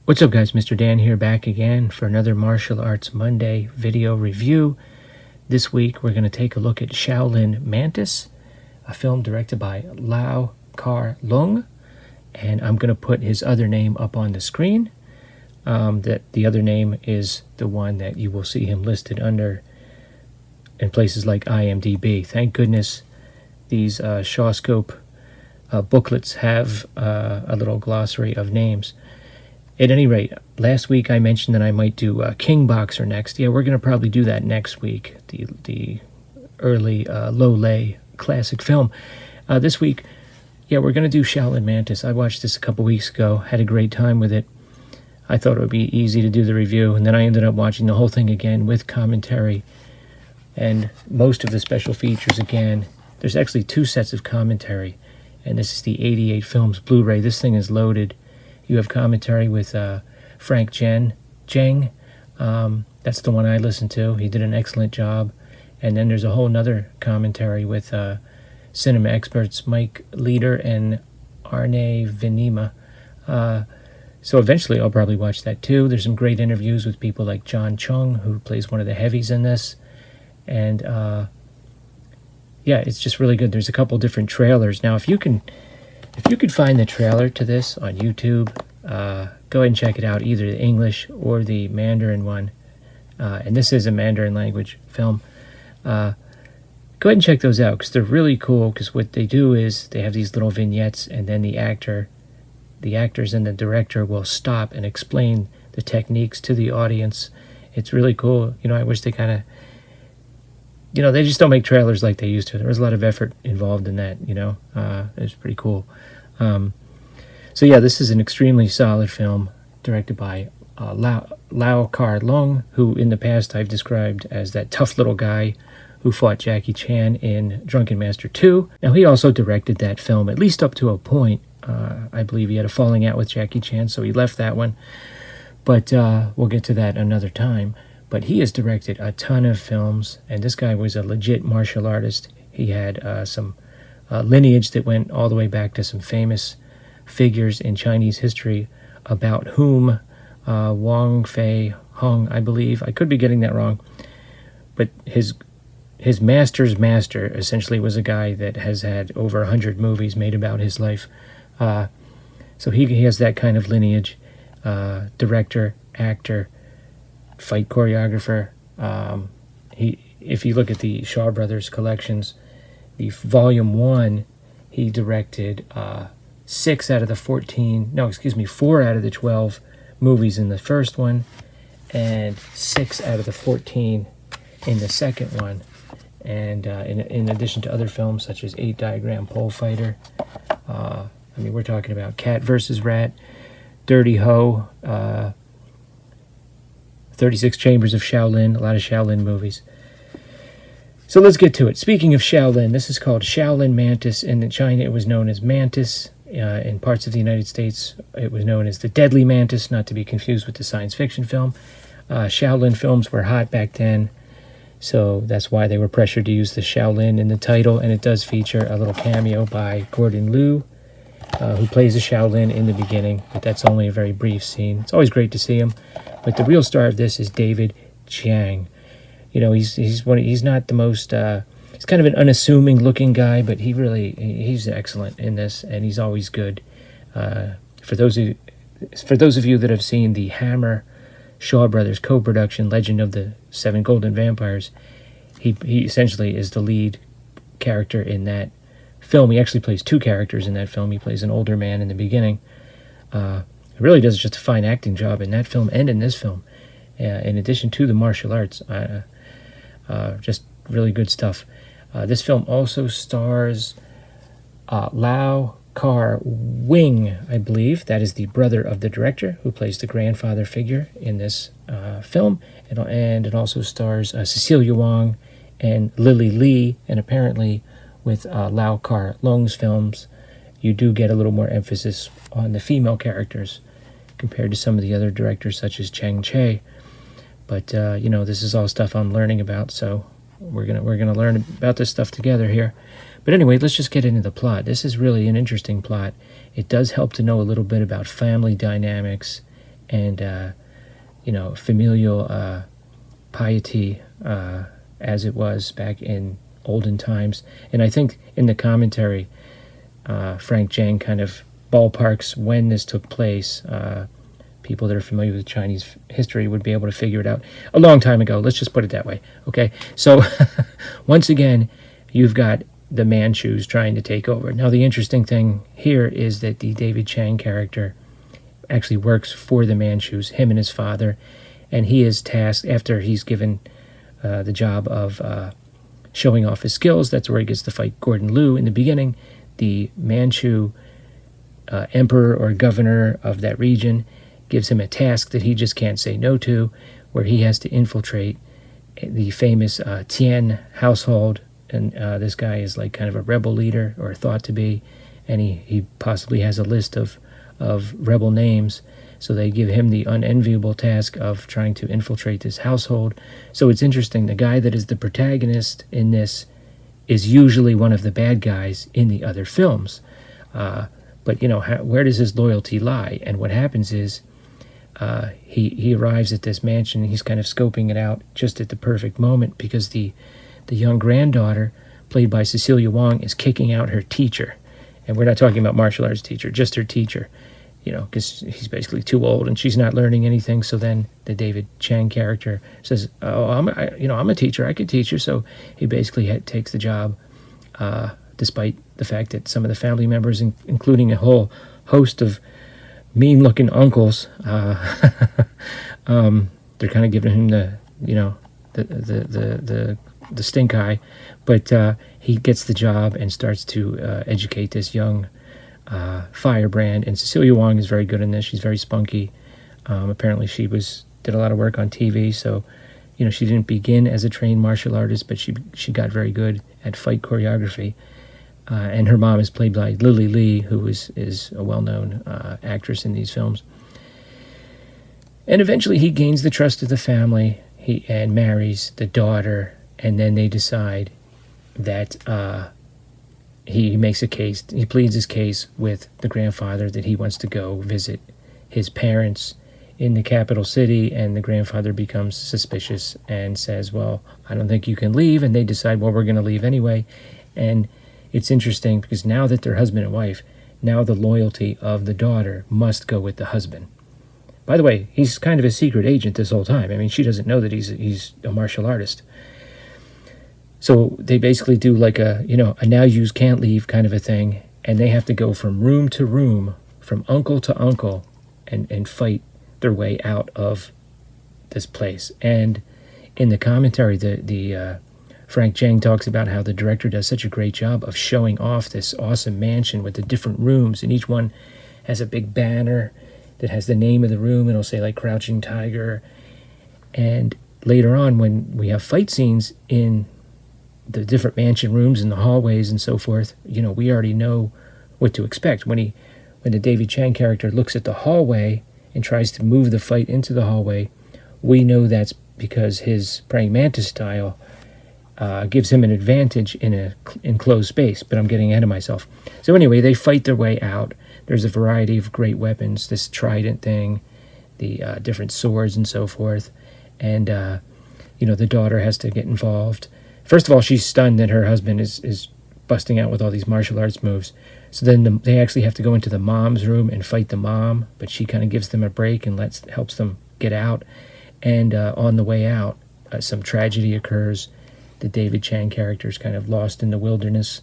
What's up guys, Mr. Dan here back again for another Martial Arts Monday video review. This week we're going to take a look at Shaolin Mantis, a film directed by Lau Kar-leung, and I'm going to put his other name up on the screen. That the other name is the one that you will see him listed under in places like IMDb. Thank goodness these Shawscope booklets have a little glossary of names. At any rate, last week I mentioned that I might do King Boxer next. Yeah, we're going to probably do that next week, the early low-lay classic film. This week, yeah, we're going to do Shaolin Mantis. I watched this a couple weeks ago, had a great time with it. I thought it would be easy to do the review, and then I ended up watching the whole thing again with commentary and most of the special features again. There's actually 2 sets of commentary, and this is the 88 Films Blu-ray. This thing is loaded. You have commentary with Frank Chiang. That's the one I listened to. He did an excellent job. And then there's a whole nother commentary with cinema experts Mike Leader and Arne Vinima. So eventually I'll probably watch that too. There's some great interviews with people like John Chung, who plays one of the heavies in this. And yeah, it's just really good. There's a couple different trailers. Now, if you could find the trailer to this on YouTube, go ahead and check it out, either the English or the Mandarin one. And this is a Mandarin language film. Go ahead and check those out, because they're really cool, because what they do is they have these little vignettes, and then the actors and the director will stop and explain the techniques to the audience. It's really cool. You know, I wish they kind of, you know, they just don't make trailers like they used to. There was a lot of effort involved in that, you know. It was pretty cool. So yeah, this is an extremely solid film directed by Lau Kar-leung, who in the past I've described as that tough little guy who fought Jackie Chan in Drunken Master 2. Now, he also directed that film, at least up to a point. I believe he had a falling out with Jackie Chan, so he left that one. But we'll get to that another time. But he has directed a ton of films, and this guy was a legit martial artist. He had some lineage that went all the way back to some famous figures in Chinese history, about whom Wang Fei Hung, I believe. I could be getting that wrong. But his master's master essentially was a guy that has had over 100 movies made about his life. So he has that kind of lineage. Director, actor, fight choreographer. If you look at the Shaw Brothers collections, the volume 1, he directed 4 out of the 12 movies in the first one, and 6 out of the 14 in the second one. And in addition to other films such as 8 Diagram Pole Fighter, I mean, we're talking about Cat vs. Rat, Dirty Ho, 36 Chambers of Shaolin, a lot of Shaolin movies. So let's get to it. Speaking of Shaolin, this is called Shaolin Mantis. In China, it was known as Mantis. In parts of the United States, it was known as the Deadly Mantis, not to be confused with the science fiction film. Shaolin films were hot back then, so that's why they were pressured to use the Shaolin in the title, and it does feature a little cameo by Gordon Liu, who plays a Shaolin in the beginning, but that's only a very brief scene. It's always great to see him, but the real star of this is David Chiang. You know, he's not the most, he's kind of an unassuming looking guy, but he's excellent in this, and he's always good. For those of you that have seen the Hammer Shaw Brothers co-production Legend of the Seven Golden Vampires, he essentially is the lead character in that film. He actually plays 2 characters in that film. He plays an older man in the beginning. He really does just a fine acting job in that film and in this film, in addition to the martial arts. Just really good stuff. This film also stars Lau Kar-leung, I believe. That is the brother of the director, who plays the grandfather figure in this film. And it also stars Cecilia Wang and Lily Lee, and apparently with Lau Kar-leung's films, you do get a little more emphasis on the female characters compared to some of the other directors such as Chang Che. But you know, this is all stuff I'm learning about, so we're gonna learn about this stuff together here. But anyway, let's just get into the plot. This is really an interesting plot. It does help to know a little bit about family dynamics and familial piety as it was back in olden times. And I think in the commentary, Frank Chang kind of ballparks when this took place. People that are familiar with Chinese history would be able to figure it out a long time ago. Let's just put it that way. Okay, so once again, you've got the Manchus trying to take over. Now, the interesting thing here is that the David Chang character actually works for the Manchus, him and his father, and he is tasked, after he's given the job of showing off his skills. That's where he gets to fight Gordon Liu in the beginning. The Manchu emperor or governor of that region gives him a task that he just can't say no to, where he has to infiltrate the famous Tian household. And this guy is like kind of a rebel leader, or thought to be, and he possibly has a list of rebel names. So they give him the unenviable task of trying to infiltrate this household. So it's interesting, the guy that is the protagonist in this is usually one of the bad guys in the other films. But where does his loyalty lie? And what happens is he arrives at this mansion. He's kind of scoping it out just at the perfect moment, because the young granddaughter, played by Cecilia Wong, is kicking out her teacher. And we're not talking about martial arts teacher, just her teacher, because he's basically too old and she's not learning anything. So then the David Chang character says, oh, I'm a teacher, I could teach her. So he basically takes the job, despite the fact that some of the family members, including a whole host of mean-looking uncles, they're kind of giving him the stink eye. But he gets the job and starts to educate this young firebrand. And Cecilia Wong is very good in this. She's very spunky. Apparently she did a lot of work on TV, so she didn't begin as a trained martial artist, but she got very good at fight choreography. And her mom is played by Lily Lee, who is a well-known actress in these films. And eventually he gains the trust of the family, and marries the daughter, and then they decide that he makes a case. He pleads his case with the grandfather that he wants to go visit his parents in the capital city, and the grandfather becomes suspicious and says, well, I don't think you can leave. And they decide, well, we're going to leave anyway. And it's interesting, because now that they're husband and wife, now the loyalty of the daughter must go with the husband. By the way, he's kind of a secret agent this whole time. I mean, she doesn't know that he's a martial artist. So they basically do like a now you can't leave kind of a thing, and they have to go from room to room, from uncle to uncle, and fight their way out of this place. And in the commentary, the Frank Chang talks about how the director does such a great job of showing off this awesome mansion with the different rooms, and each one has a big banner that has the name of the room. It'll say like Crouching Tiger. And later on, when we have fight scenes in the different mansion rooms and the hallways and so forth, we already know what to expect. When the David Chang character looks at the hallway and tries to move the fight into the hallway, we know that's because his praying mantis style gives him an advantage in an enclosed space. But I'm getting ahead of myself. So anyway, they fight their way out. There's a variety of great weapons, this trident thing, the different swords and so forth. And the daughter has to get involved. First of all, she's stunned that her husband is busting out with all these martial arts moves. So then they actually have to go into the mom's room and fight the mom, but she kind of gives them a break and helps them get out. And on the way out, some tragedy occurs. The David Chang character is kind of lost in the wilderness,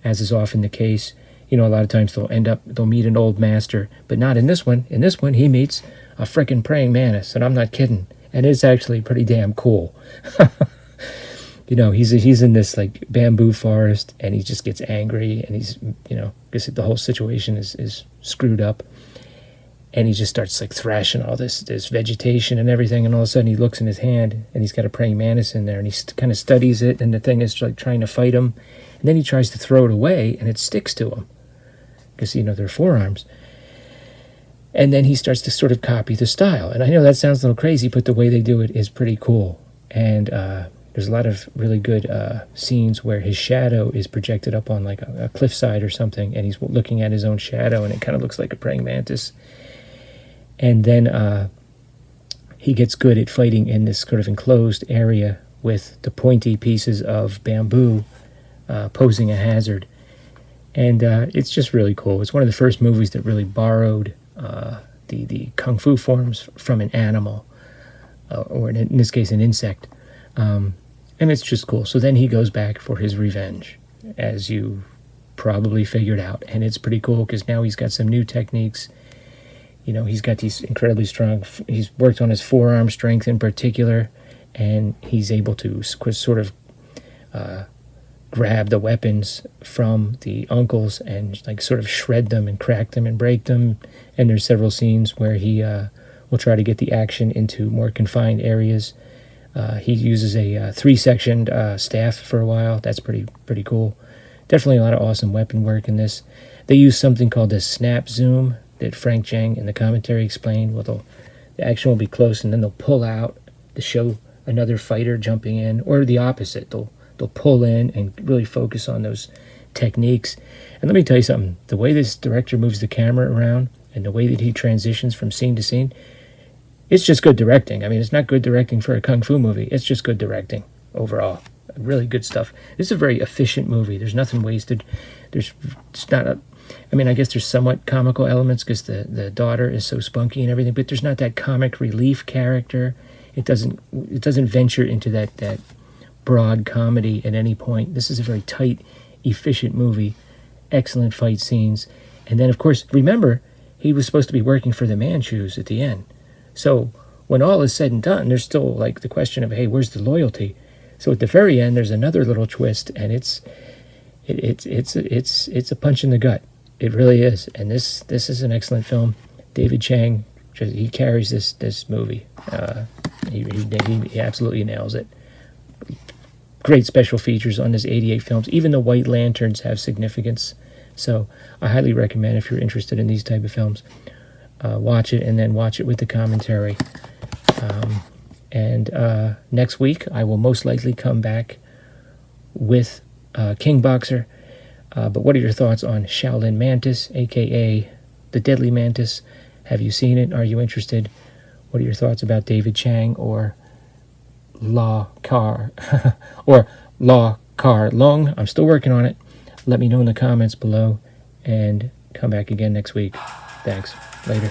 as is often the case. A lot of times they'll meet an old master, but not in this one. In this one, he meets a frickin' praying mantis, and I'm not kidding. And it's actually pretty damn cool. He's in this like bamboo forest, and he just gets angry, and he's, because the whole situation is screwed up, and he just starts like thrashing all this vegetation and everything, and all of a sudden he looks in his hand, and he's got a praying mantis in there, and he kind of studies it, and the thing is like trying to fight him, and then he tries to throw it away, and it sticks to him, because they're forearms. And then he starts to sort of copy the style. And I know that sounds a little crazy, but the way they do it is pretty cool. And there's a lot of really good scenes where his shadow is projected up on like a cliffside or something, and he's looking at his own shadow, and it kind of looks like a praying mantis. And then he gets good at fighting in this sort of enclosed area with the pointy pieces of bamboo posing a hazard. And it's just really cool. It's one of the first movies that really borrowed the kung fu forms from an animal, or in this case, an insect. And it's just cool. So then he goes back for his revenge, as you probably figured out. And it's pretty cool because now he's got some new techniques. You know, he's got these incredibly strong, he's worked on his forearm strength in particular, and he's able to sort of grab the weapons from the uncles and like sort of shred them and crack them and break them. And there's several scenes where he will try to get the action into more confined areas. He uses a three-sectioned staff for a while. That's pretty cool. Definitely a lot of awesome weapon work in this. They use something called the snap zoom that Frank Chiang in the commentary explained. Well, the action will be close, and then they'll pull out to show another fighter jumping in, or the opposite. They'll pull in and really focus on those techniques. And let me tell you something. The way this director moves the camera around and the way that he transitions from scene to scene, it's just good directing. I mean, it's not good directing for a kung fu movie. It's just good directing overall. Really good stuff. This is a very efficient movie. There's nothing wasted. It's not a... I mean, I guess there's somewhat comical elements because the daughter is so spunky and everything, but there's not that comic relief character. It doesn't venture into that broad comedy at any point. This is a very tight, efficient movie. Excellent fight scenes. And then, of course, remember, he was supposed to be working for the Manchus at the end. So when all is said and done, there's still like the question of, hey, where's the loyalty? So at the very end, there's another little twist, and it's a punch in the gut. It really is. And this is an excellent film. David Chiang, he carries this movie. He absolutely nails it. Great special features on this 88 films. Even the white lanterns have significance. So I highly recommend, if you're interested in these type of films, watch it, and then watch it with the commentary. And next week, I will most likely come back with King Boxer. But what are your thoughts on Shaolin Mantis, a.k.a. the Deadly Mantis? Have you seen it? Are you interested? What are your thoughts about David Chiang or Lau Kar-leung? I'm still working on it. Let me know in the comments below, and come back again next week. Thanks. Later.